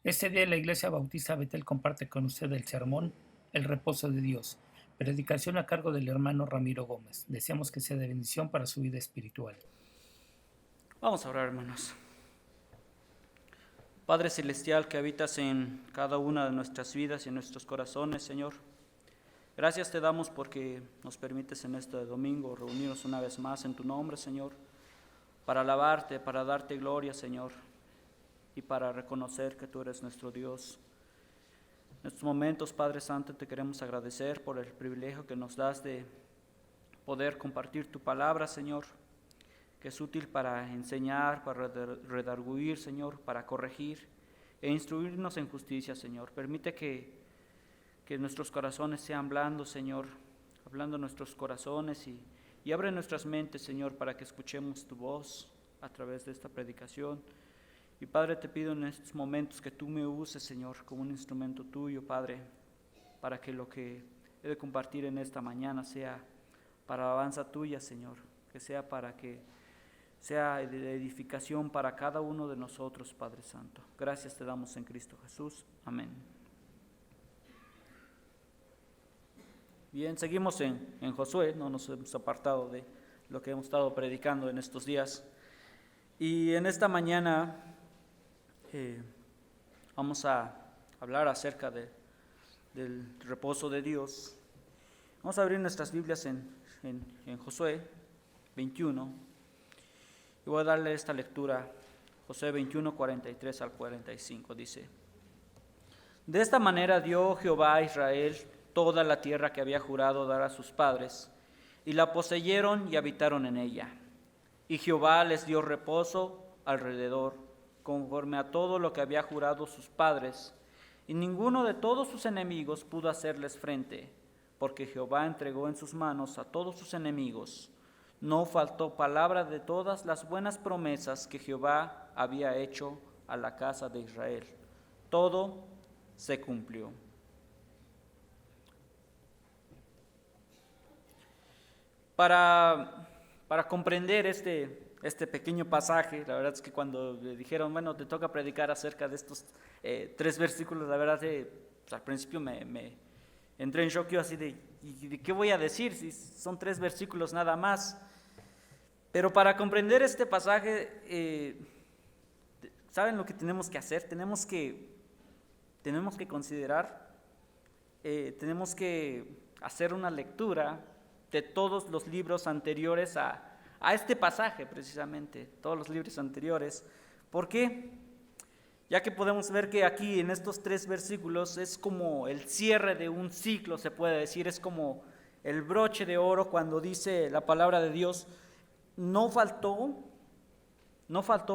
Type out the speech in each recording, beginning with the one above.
Este día la Iglesia Bautista Betel comparte con usted el sermón El reposo de Dios, predicación a cargo del hermano Ramiro Gómez. Deseamos que sea de bendición para su vida espiritual. Vamos a orar, hermanos. Padre Celestial que habitas en cada una de nuestras vidas y en nuestros corazones, Señor. Gracias te damos porque nos permites en este domingo reunirnos una vez más en tu nombre, Señor, para alabarte, para darte gloria, Señor, y para reconocer que tú eres nuestro Dios. En estos momentos, Padre Santo, te queremos agradecer por el privilegio que nos das de poder compartir tu palabra, Señor, que es útil para enseñar, para redarguir, Señor, para corregir e instruirnos en justicia, Señor. Permite que nuestros corazones sean blandos, Señor, hablando nuestros corazones y abre nuestras mentes, Señor, para que escuchemos tu voz a través de esta predicación. Y Padre, te pido en estos momentos que tú me uses, Señor, como un instrumento tuyo, Padre, para que lo que he de compartir en esta mañana sea para alabanza tuya, Señor, que sea para que sea de edificación para cada uno de nosotros, Padre Santo. Gracias te damos en Cristo Jesús. Amén. Bien, seguimos en Josué, no nos hemos apartado de lo que hemos estado predicando en estos días. Y en esta mañana vamos a hablar acerca del reposo de Dios. Vamos a abrir nuestras Biblias en Josué 21. Y voy a darle esta lectura, Josué 21, 43 al 45, dice: De esta manera dio Jehová a Israel toda la tierra que había jurado dar a sus padres, y la poseyeron y habitaron en ella. Y Jehová les dio reposo alrededor, conforme a todo lo que había jurado sus padres, y ninguno de todos sus enemigos pudo hacerles frente, porque Jehová entregó en sus manos a todos sus enemigos. No faltó palabra de todas las buenas promesas que Jehová había hecho a la casa de Israel. Todo se cumplió. Para comprender este pequeño pasaje, la verdad es que cuando le dijeron, bueno, te toca predicar acerca de estos 3 versículos, la verdad pues, al principio me entré en shock, yo así ¿y de qué voy a decir si son 3 versículos nada más? Pero para comprender este pasaje, ¿saben lo que tenemos que hacer? Tenemos que considerar, tenemos que hacer una lectura de todos los libros anteriores a este pasaje, precisamente, todos los libros anteriores. ¿Por qué? Ya que podemos ver que aquí en estos 3 versículos es como el cierre de un ciclo, se puede decir, es como el broche de oro cuando dice la palabra de Dios: no faltó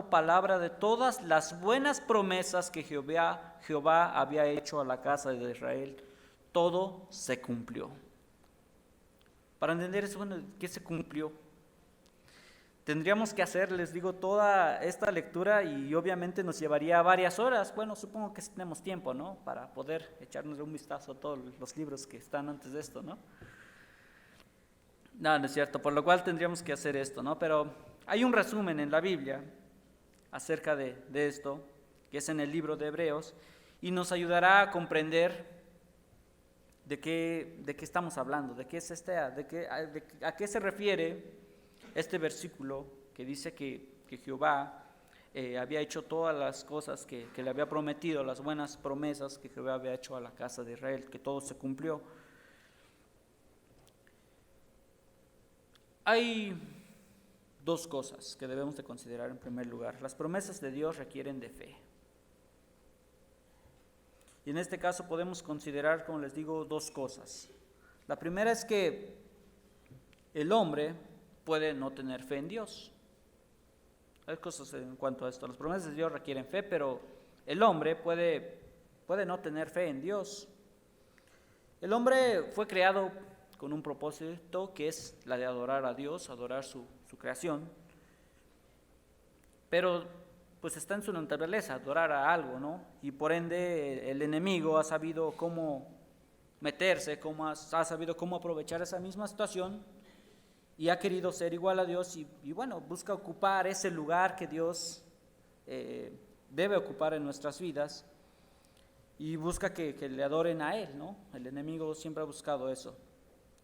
palabra de todas las buenas promesas que Jehová había hecho a la casa de Israel. Todo se cumplió. Para entender eso, bueno, ¿qué se cumplió? Tendríamos que hacer, les digo, toda esta lectura y obviamente nos llevaría varias horas. Bueno, supongo que tenemos tiempo, ¿no? Para poder echarnos un vistazo a todos los libros que están antes de esto, ¿no? No, no es cierto, por lo cual tendríamos que hacer esto, ¿no? Pero hay un resumen en la Biblia acerca de esto, que es en el libro de Hebreos, y nos ayudará a comprender de qué estamos hablando, de qué es a qué se refiere este versículo que dice que Jehová había hecho todas las cosas que le había prometido, las buenas promesas que Jehová había hecho a la casa de Israel, que todo se cumplió. Hay 2 cosas que debemos de considerar en primer lugar. Las promesas de Dios requieren de fe. Y en este caso podemos considerar, como les digo, 2 cosas. La primera es que el hombre puede no tener fe en Dios. Hay cosas en cuanto a esto. Las promesas de Dios requieren fe, pero el hombre puede no tener fe en Dios. El hombre fue creado con un propósito que es la de adorar a Dios, adorar su creación, pero pues está en su naturaleza adorar a algo, ¿no? Y por ende el enemigo ha sabido cómo meterse, ha sabido cómo aprovechar esa misma situación y ha querido ser igual a Dios y bueno, busca ocupar ese lugar que Dios debe ocupar en nuestras vidas. y busca que le adoren a él, ¿no? El enemigo siempre ha buscado eso.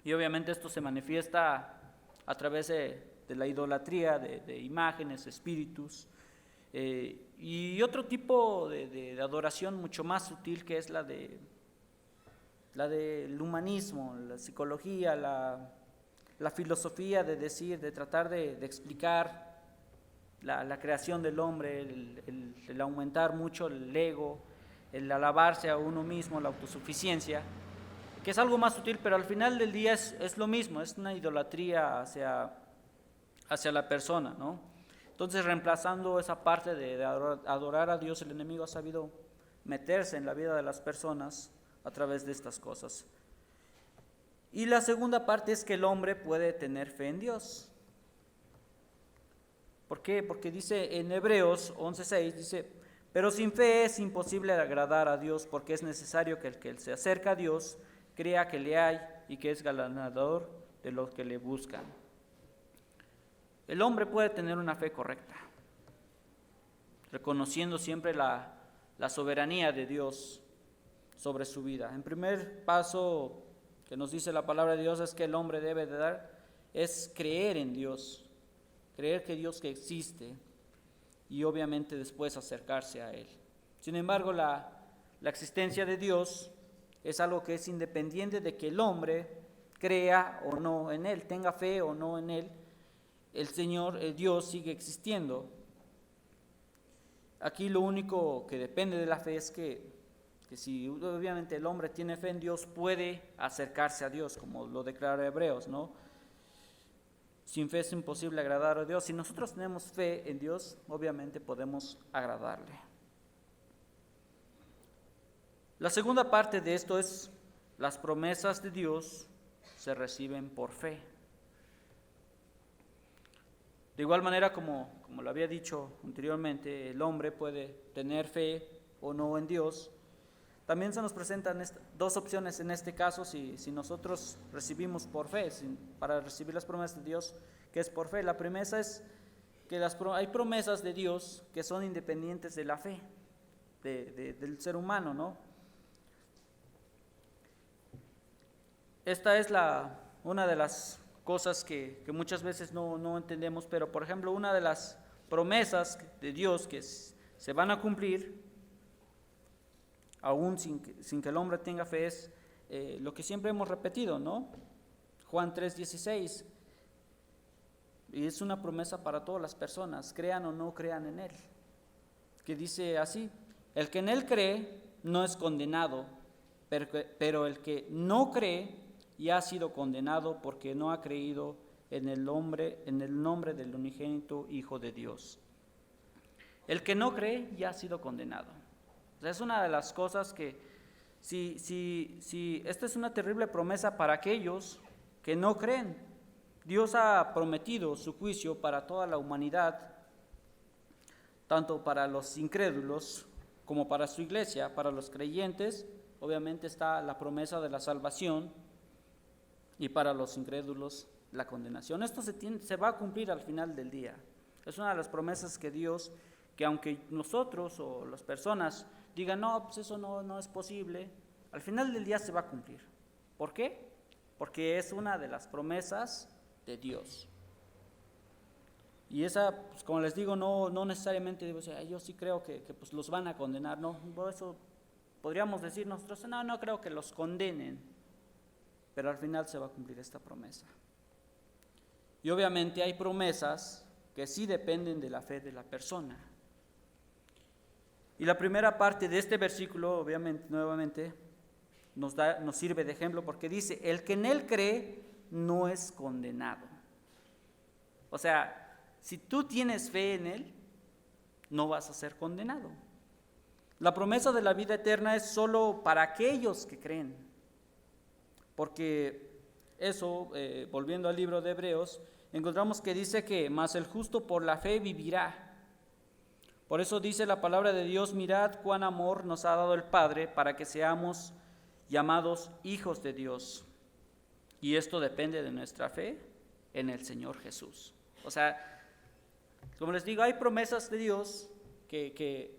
Y obviamente esto se manifiesta a través de la idolatría, de imágenes, espíritus, y otro tipo de adoración mucho más sutil, que es la del humanismo, la psicología, la filosofía de decir, de tratar de explicar la creación del hombre, el aumentar mucho el ego, el alabarse a uno mismo, la autosuficiencia, que es algo más sutil, pero al final del día es lo mismo, es una idolatría hacia la persona, ¿no? Entonces, reemplazando esa parte de adorar a Dios, el enemigo ha sabido meterse en la vida de las personas a través de estas cosas. Y la segunda parte es que el hombre puede tener fe en Dios. ¿Por qué? Porque dice en Hebreos 11:6, dice: pero sin fe es imposible agradar a Dios, porque es necesario que el que se acerca a Dios crea que le hay y que es galardonador de los que le buscan. El hombre puede tener una fe correcta, reconociendo siempre la soberanía de Dios sobre su vida. En primer paso que nos dice la palabra de Dios es que el hombre debe de dar, es creer en Dios, creer que Dios que existe, y obviamente después acercarse a Él. Sin embargo, la existencia de Dios es algo que es independiente de que el hombre crea o no en Él, tenga fe o no en Él. El Señor, el Dios, sigue existiendo. Aquí lo único que depende de la fe es que si obviamente el hombre tiene fe en Dios, puede acercarse a Dios, como lo declara Hebreos, ¿no? Sin fe es imposible agradar a Dios. Si nosotros tenemos fe en Dios, obviamente podemos agradarle. La segunda parte de esto es: las promesas de Dios se reciben por fe. De igual manera, como lo había dicho anteriormente, el hombre puede tener fe o no en Dios. También se nos presentan dos opciones en este caso, si nosotros recibimos por fe, para recibir las promesas de Dios, que es por fe. La premisa es que hay promesas de Dios que son independientes de la fe del ser humano, ¿no? Esta es una de las cosas que muchas veces no entendemos, pero por ejemplo, una de las promesas de Dios que se van a cumplir, aún sin que el hombre tenga fe, es lo que siempre hemos repetido, ¿no? Juan 3:16, y es una promesa para todas las personas, crean o no crean en Él, que dice así: el que en Él cree no es condenado, pero el que no cree ya ha sido condenado porque no ha creído en el nombre del unigénito Hijo de Dios. El que no cree ya ha sido condenado. O sea, es una de las cosas que, si esta es una terrible promesa para aquellos que no creen. Dios ha prometido su juicio para toda la humanidad, tanto para los incrédulos como para su iglesia. Para los creyentes, obviamente, está la promesa de la salvación, y para los incrédulos la condenación. Esto se va a cumplir al final del día. Es una de las promesas que Dios, que aunque nosotros o las personas digan: no, pues eso no es posible, al final del día se va a cumplir. ¿Por qué? Porque es una de las promesas de Dios. Y esa, pues, como les digo, no necesariamente digo: yo sí creo que pues los van a condenar. No, por eso podríamos decir nosotros: no creo que los condenen. Pero al final se va a cumplir esta promesa. Y obviamente hay promesas que sí dependen de la fe de la persona. Y la primera parte de este versículo, obviamente, nuevamente, nos sirve de ejemplo, porque dice: el que en Él cree no es condenado. O sea, si tú tienes fe en Él, no vas a ser condenado. La promesa de la vida eterna es solo para aquellos que creen. Porque eso, volviendo al libro de Hebreos, encontramos que dice que mas el justo por la fe vivirá. Por eso dice la palabra de Dios: mirad cuán amor nos ha dado el Padre para que seamos llamados hijos de Dios. Y esto depende de nuestra fe en el Señor Jesús. O sea, como les digo, hay promesas de Dios que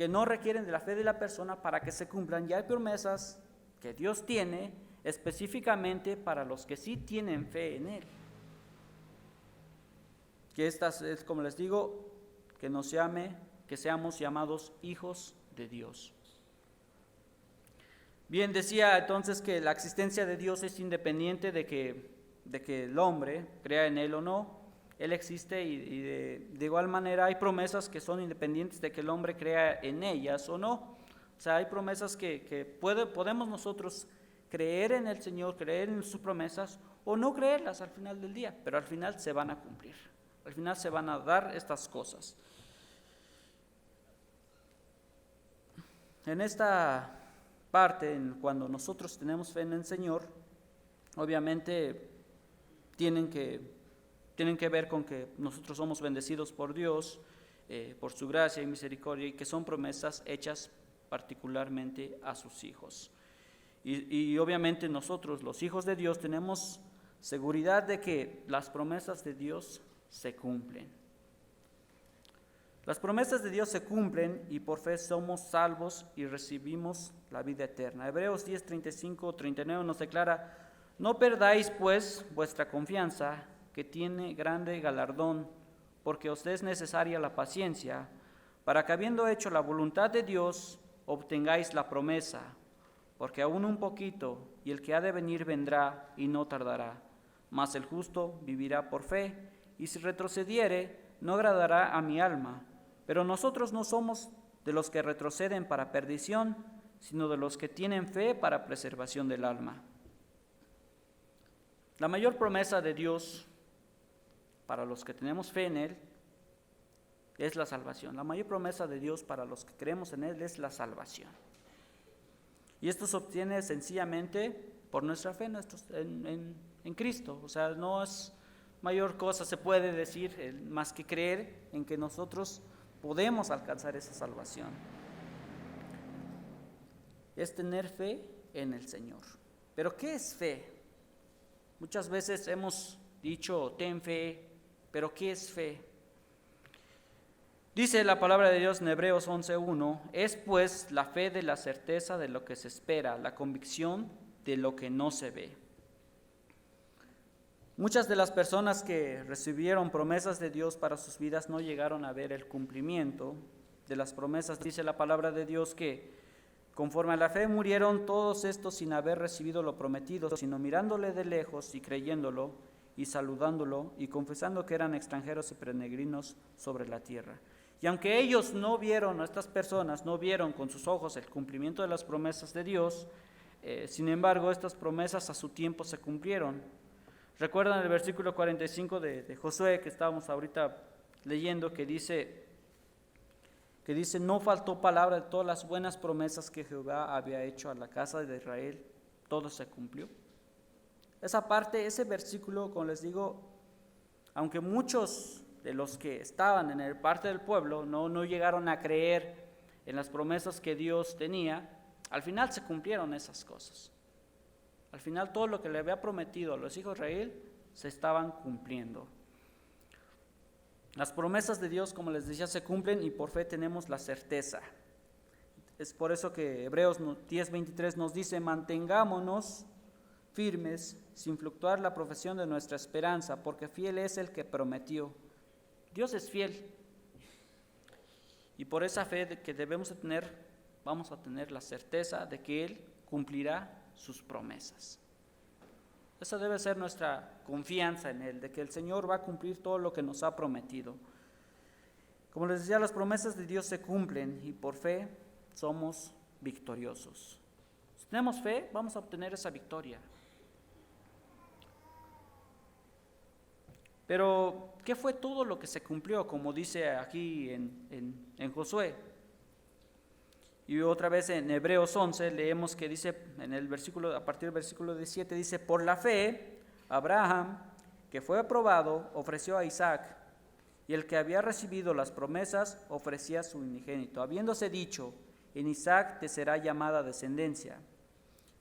que no requieren de la fe de la persona para que se cumplan, y hay promesas que Dios tiene específicamente para los que sí tienen fe en Él. Que estas es, como les digo, que nos llame, que seamos llamados hijos de Dios. Bien, decía entonces que la existencia de Dios es independiente de que el hombre crea en Él o no. Él existe y de igual manera hay promesas que son independientes de que el hombre crea en ellas o no. O sea, hay promesas que podemos nosotros creer en el Señor, creer en sus promesas o no creerlas al final del día, pero al final se van a cumplir. Al final se van a dar estas cosas. En esta parte, cuando nosotros tenemos fe en el Señor, obviamente tienen que ver con que nosotros somos bendecidos por Dios, por su gracia y misericordia, y que son promesas hechas particularmente a sus hijos. Y obviamente nosotros, los hijos de Dios, tenemos seguridad de que las promesas de Dios se cumplen. Las promesas de Dios se cumplen y por fe somos salvos y recibimos la vida eterna. Hebreos 10, 35, 39 nos declara: no perdáis pues vuestra confianza, que tiene grande galardón, porque os es necesaria la paciencia, para que habiendo hecho la voluntad de Dios, obtengáis la promesa, porque aún un poquito, y el que ha de venir vendrá y no tardará. Mas el justo vivirá por fe, y si retrocediere, no agradará a mi alma. Pero nosotros no somos de los que retroceden para perdición, sino de los que tienen fe para preservación del alma. La mayor promesa de Dios para los que tenemos fe en Él es la salvación. La mayor promesa de Dios para los que creemos en Él es la salvación. Y esto se obtiene sencillamente por nuestra fe en Cristo. O sea, no es mayor cosa, se puede decir, más que creer en que nosotros podemos alcanzar esa salvación. Es tener fe en el Señor. ¿Pero qué es fe? Muchas veces hemos dicho, ten fe, pero ¿qué es fe? Dice la palabra de Dios en Hebreos 11:1, es pues la fe de la certeza de lo que se espera, la convicción de lo que no se ve. Muchas de las personas que recibieron promesas de Dios para sus vidas no llegaron a ver el cumplimiento de las promesas. Dice la palabra de Dios que conforme a la fe murieron todos estos sin haber recibido lo prometido, sino mirándole de lejos y creyéndolo y saludándolo y confesando que eran extranjeros y peregrinos sobre la tierra. Y aunque ellos no vieron, estas personas no vieron con sus ojos el cumplimiento de las promesas de Dios, sin embargo estas promesas a su tiempo se cumplieron. ¿Recuerdan el versículo 45 de Josué que estábamos ahorita leyendo que dice, no faltó palabra de todas las buenas promesas que Jehová había hecho a la casa de Israel, todo se cumplió? Esa parte, ese versículo, como les digo, aunque muchos de los que estaban en el parte del pueblo no llegaron a creer en las promesas que Dios tenía, al final se cumplieron esas cosas. Al final todo lo que le había prometido a los hijos de Israel se estaban cumpliendo. Las promesas de Dios, como les decía, se cumplen y por fe tenemos la certeza. Es por eso que Hebreos 10:23 nos dice, mantengámonos firmes sin fluctuar la profesión de nuestra esperanza, porque fiel es el que prometió. Dios es fiel. Y por esa fe que debemos de tener, vamos a tener la certeza de que Él cumplirá sus promesas. Esa debe ser nuestra confianza en Él, de que el Señor va a cumplir todo lo que nos ha prometido. Como les decía, las promesas de Dios se cumplen y por fe somos victoriosos. Si tenemos fe, vamos a obtener esa victoria. Pero, ¿qué fue todo lo que se cumplió? Como dice aquí en Josué. Y otra vez en Hebreos 11 leemos que dice, a partir del versículo 17, dice, por la fe, Abraham, que fue aprobado, ofreció a Isaac, y el que había recibido las promesas, ofrecía a su unigénito, habiéndose dicho, en Isaac te será llamada descendencia,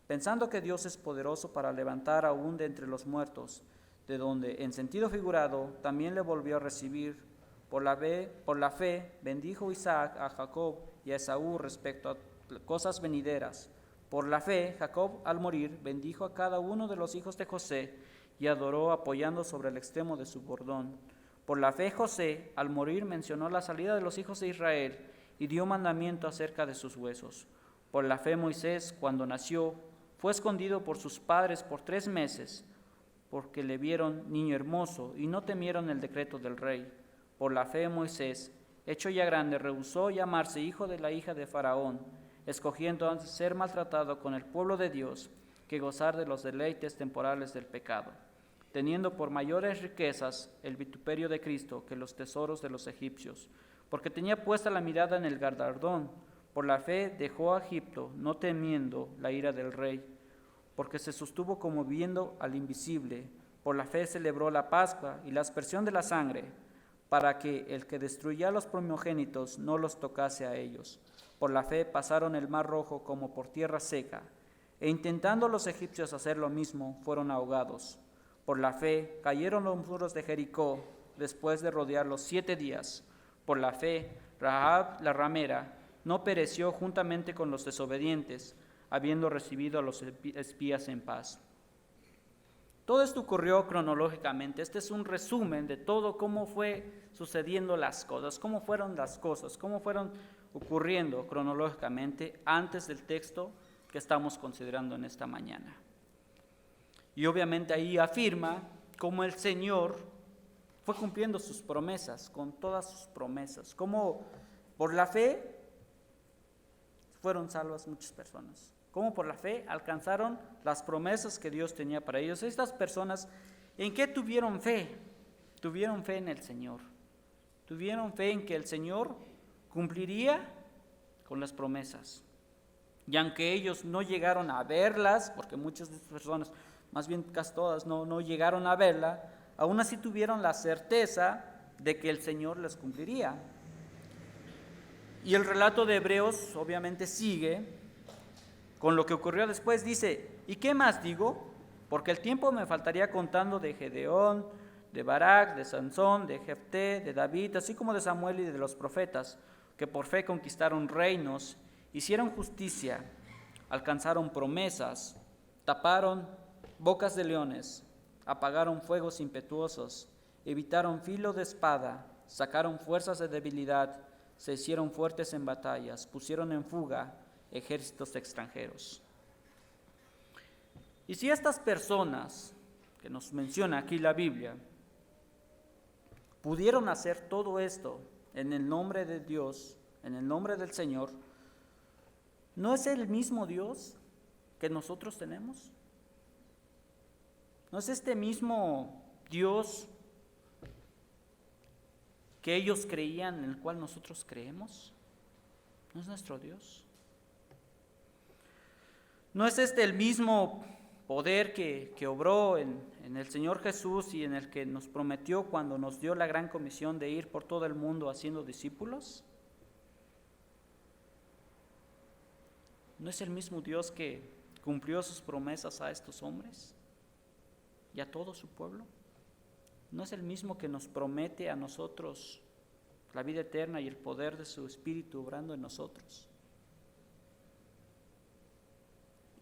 pensando que Dios es poderoso para levantar aún de entre los muertos, de donde, en sentido figurado, también le volvió a recibir Por la fe bendijo Isaac a Jacob y a Esaú respecto a cosas venideras. Por la fe, Jacob al morir bendijo a cada uno de los hijos de José y adoró apoyando sobre el extremo de su bordón. Por la fe José al morir mencionó la salida de los hijos de Israel y dio mandamiento acerca de sus huesos. Por la fe Moisés, cuando nació, fue escondido por sus padres por 3 meses, porque le vieron niño hermoso y no temieron el decreto del rey. Por la fe Moisés, hecho ya grande, rehusó llamarse hijo de la hija de Faraón, escogiendo antes ser maltratado con el pueblo de Dios que gozar de los deleites temporales del pecado, teniendo por mayores riquezas el vituperio de Cristo que los tesoros de los egipcios, porque tenía puesta la mirada en el galardón. Por la fe dejó a Egipto, no temiendo la ira del rey, porque se sostuvo como viendo al invisible. Por la fe celebró la Pascua y la aspersión de la sangre, para que el que destruía a los primogénitos no los tocase a ellos. Por la fe pasaron el mar Rojo como por tierra seca, e intentando los egipcios hacer lo mismo, fueron ahogados. Por la fe cayeron los muros de Jericó, después de rodearlos 7 días. Por la fe, Rahab la ramera no pereció juntamente con los desobedientes, habiendo recibido a los espías en paz. Todo esto ocurrió cronológicamente. Este es un resumen de todo cómo fue sucediendo las cosas, cómo fueron las cosas, cómo fueron ocurriendo cronológicamente antes del texto que estamos considerando en esta mañana. Y obviamente ahí afirma cómo el Señor fue cumpliendo sus promesas, con todas sus promesas, cómo por la fe fueron salvas muchas personas, cómo por la fe alcanzaron las promesas que Dios tenía para ellos. Estas personas, ¿en qué tuvieron fe? Tuvieron fe en el Señor, tuvieron fe en que el Señor cumpliría con las promesas. Y aunque ellos no llegaron a verlas, porque muchas de estas personas, más bien casi todas, no llegaron a verla, aún así tuvieron la certeza de que el Señor les cumpliría. Y el relato de Hebreos obviamente sigue con lo que ocurrió después. Dice, ¿y qué más digo? Porque el tiempo me faltaría contando de Gedeón, de Barak, de Sansón, de Jefté, de David, así como de Samuel y de los profetas, que por fe conquistaron reinos, hicieron justicia, alcanzaron promesas, taparon bocas de leones, apagaron fuegos impetuosos, evitaron filo de espada, sacaron fuerzas de debilidad, se hicieron fuertes en batallas, pusieron en fuga ejércitos extranjeros. Y si estas personas que nos menciona aquí la Biblia pudieron hacer todo esto en el nombre de Dios, en el nombre del Señor, ¿no es el mismo Dios que nosotros tenemos? ¿No es este mismo Dios que ellos creían, en el cual nosotros creemos? ¿No es nuestro Dios? ¿No es este el mismo poder que obró en el Señor Jesús y en el que nos prometió cuando nos dio la gran comisión de ir por todo el mundo haciendo discípulos? ¿No es el mismo Dios que cumplió sus promesas a estos hombres y a todo su pueblo? ¿No es el mismo que nos promete a nosotros la vida eterna y el poder de su Espíritu obrando en nosotros?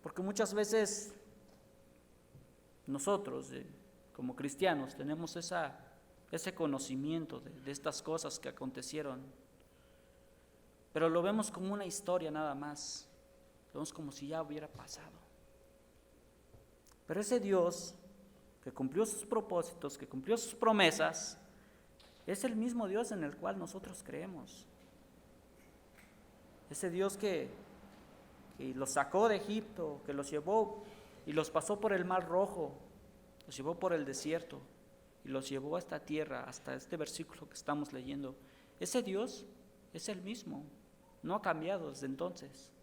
Porque muchas veces nosotros, como cristianos, tenemos ese conocimiento de estas cosas que acontecieron, pero lo vemos como una historia nada más, lo vemos como si ya hubiera pasado. Pero ese Dios que cumplió sus propósitos, que cumplió sus promesas, es el mismo Dios en el cual nosotros creemos. Ese Dios que los sacó de Egipto, que los llevó y los pasó por el Mar Rojo, los llevó por el desierto y los llevó a esta tierra, hasta este versículo que estamos leyendo. Ese Dios es el mismo, no ha cambiado desde entonces.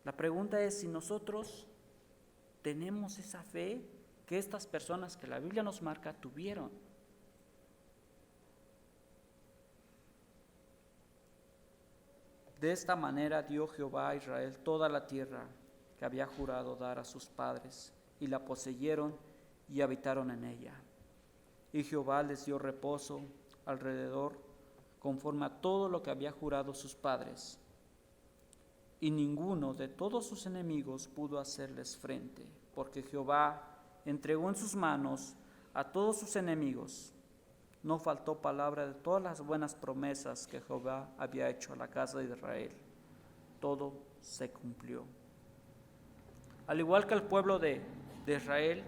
La pregunta es si nosotros tenemos esa fe que estas personas que la Biblia nos marca tuvieron. De esta manera dio Jehová a Israel toda la tierra que había jurado dar a sus padres, y la poseyeron y habitaron en ella. Y Jehová les dio reposo alrededor conforme a todo lo que había jurado sus padres, y ninguno de todos sus enemigos pudo hacerles frente, porque Jehová entregó en sus manos a todos sus enemigos. No faltó palabra de todas las buenas promesas que Jehová había hecho a la casa de Israel. Todo se cumplió. Al igual que el pueblo de Israel,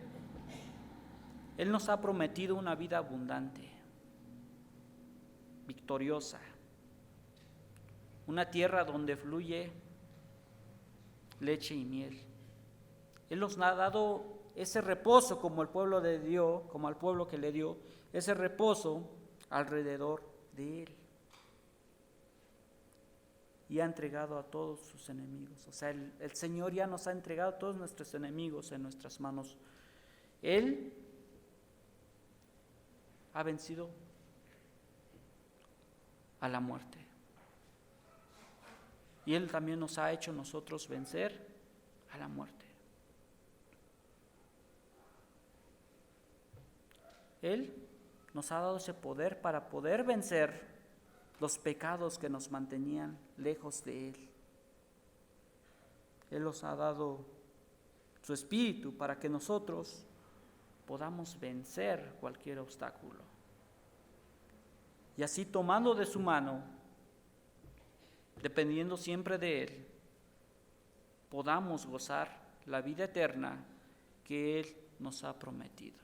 Él nos ha prometido una vida abundante, victoriosa, una tierra donde fluye leche y miel. Él nos ha dado ese reposo como el pueblo le dio, como al pueblo que le dio, ese reposo alrededor de Él. Y ha entregado a todos sus enemigos. O sea, el Señor ya nos ha entregado a todos nuestros enemigos en nuestras manos. Él ha vencido a la muerte. Y Él también nos ha hecho nosotros vencer a la muerte. Él nos ha dado ese poder para poder vencer los pecados que nos mantenían lejos de Él. Él nos ha dado su Espíritu para que nosotros podamos vencer cualquier obstáculo. Y así, tomando de su mano, dependiendo siempre de Él, podamos gozar la vida eterna que Él nos ha prometido.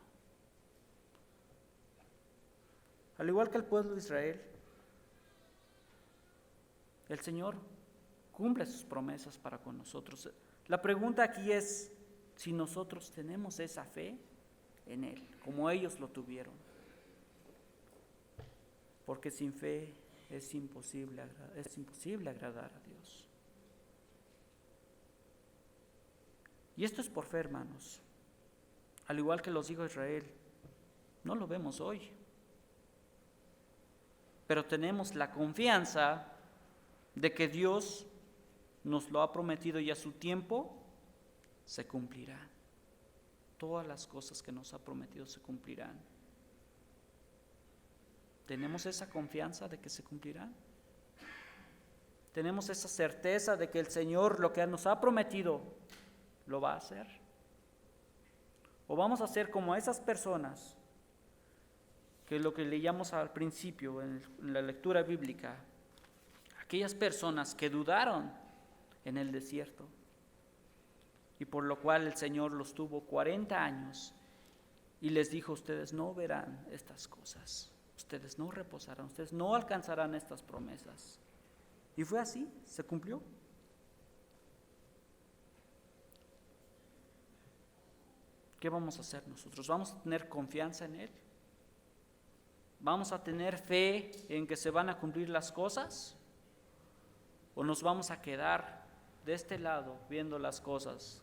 Al igual que el pueblo de Israel, el Señor cumple sus promesas para con nosotros. La pregunta aquí es si nosotros tenemos esa fe en Él, como ellos lo tuvieron. Porque sin fe es imposible agradar a Dios. Y esto es por fe, hermanos. Al igual que los hijos de Israel, no lo vemos hoy. Pero tenemos la confianza de que Dios nos lo ha prometido y a su tiempo se cumplirá. Todas las cosas que nos ha prometido se cumplirán. ¿Tenemos esa confianza de que se cumplirán? ¿Tenemos esa certeza de que el Señor lo que nos ha prometido lo va a hacer? ¿O vamos a ser como esas personas que es lo que leíamos al principio en la lectura bíblica, aquellas personas que dudaron en el desierto y por lo cual el Señor los tuvo 40 años y les dijo: ustedes no verán estas cosas, ustedes no reposarán, ustedes no alcanzarán estas promesas? Y fue así, se cumplió. ¿Qué vamos a hacer nosotros? ¿Vamos a tener confianza en Él? ¿Vamos a tener fe en que se van a cumplir las cosas? ¿O nos vamos a quedar de este lado viendo las cosas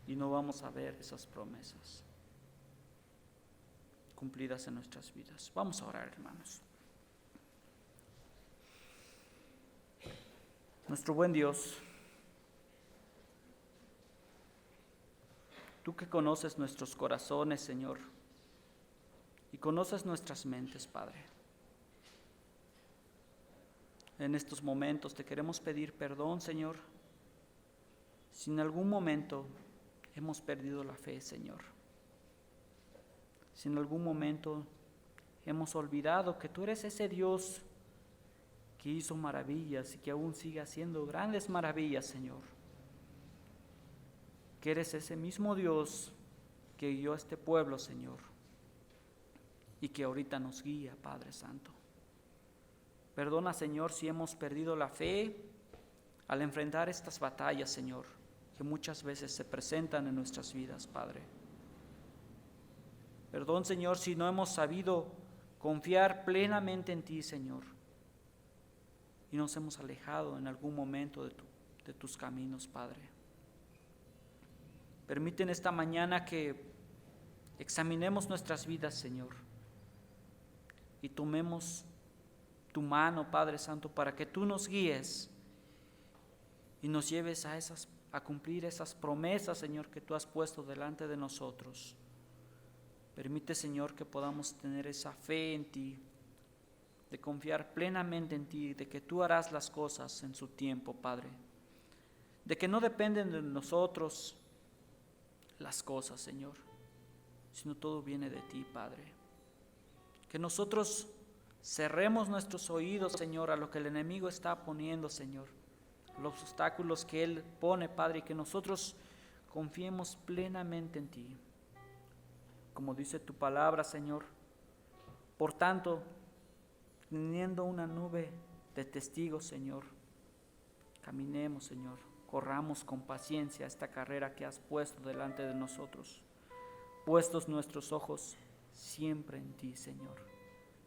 y no vamos a ver esas promesas cumplidas en nuestras vidas? Vamos a orar, hermanos. Nuestro buen Dios, tú que conoces nuestros corazones, Señor, y conoces nuestras mentes, Padre. En estos momentos te queremos pedir perdón, Señor, si en algún momento hemos perdido la fe, Señor. Si en algún momento hemos olvidado que tú eres ese Dios que hizo maravillas y que aún sigue haciendo grandes maravillas, Señor. Que eres ese mismo Dios que guió a este pueblo, Señor, y que ahorita nos guía, Padre Santo. Perdona, Señor, si hemos perdido la fe al enfrentar estas batallas, Señor, que muchas veces se presentan en nuestras vidas, Padre. Perdón, Señor, si no hemos sabido confiar plenamente en ti, Señor, y nos hemos alejado en algún momento de tus caminos, Padre. Permite en esta mañana que examinemos nuestras vidas, Señor, y tomemos tu mano, Padre Santo, para que tú nos guíes y nos lleves a cumplir esas promesas, Señor, que tú has puesto delante de nosotros. Permite, Señor, que podamos tener esa fe en ti, de confiar plenamente en ti, de que tú harás las cosas en su tiempo, Padre. De que no dependen de nosotros las cosas, Señor, sino todo viene de ti, Padre. Que nosotros cerremos nuestros oídos, Señor, a lo que el enemigo está poniendo, Señor, los obstáculos que él pone, Padre, y que nosotros confiemos plenamente en ti. Como dice tu palabra, Señor, por tanto, teniendo una nube de testigos, Señor, caminemos, Señor, corramos con paciencia esta carrera que has puesto delante de nosotros, puestos nuestros ojos siempre en ti, Señor,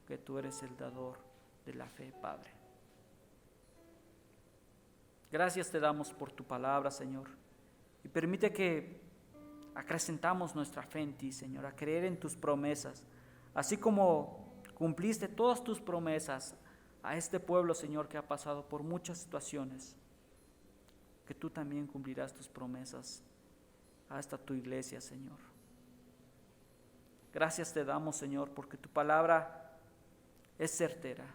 que tú eres el dador de la fe, Padre. Gracias te damos por tu palabra, Señor, y permite que acrecentamos nuestra fe en ti, Señor, a creer en tus promesas, así como cumpliste todas tus promesas a este pueblo, Señor, que ha pasado por muchas situaciones, que tú también cumplirás tus promesas a esta tu iglesia, Señor. Gracias te damos, Señor, porque tu palabra es certera,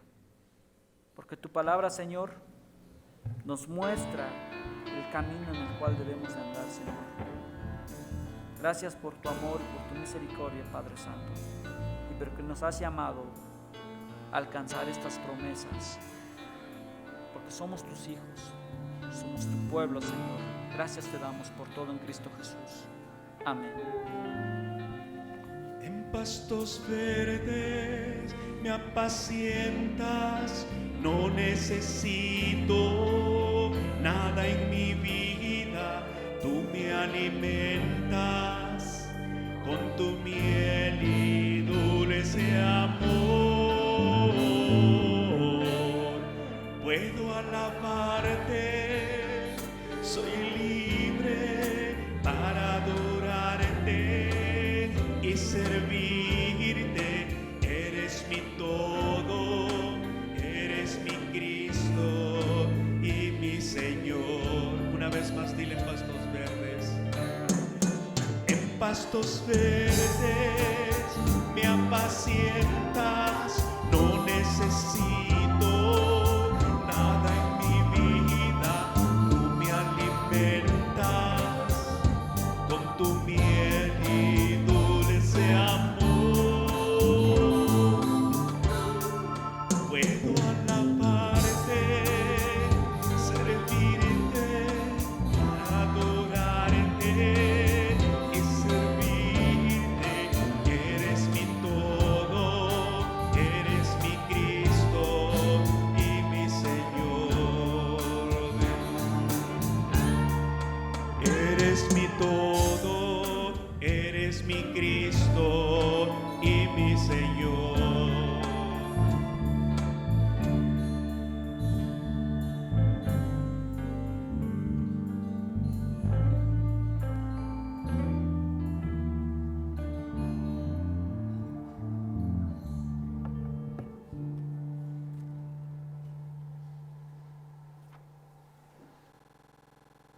porque tu palabra, Señor, nos muestra el camino en el cual debemos andar, Señor. Gracias por tu amor y por tu misericordia, Padre Santo, y porque nos has llamado a alcanzar estas promesas, porque somos tus hijos, somos tu pueblo, Señor. Gracias te damos por todo en Cristo Jesús. Amén. En pastos verdes me apacientas, no necesito nada en mi vida, tú me alimentas con tu miel y dulce amor. Puedo alabarte, soy libre para adorarte y servirte. Eres mi todo, eres mi Cristo y mi Señor. Una vez más dile: en pastos verdes. En pastos verdes me apacientas, no necesito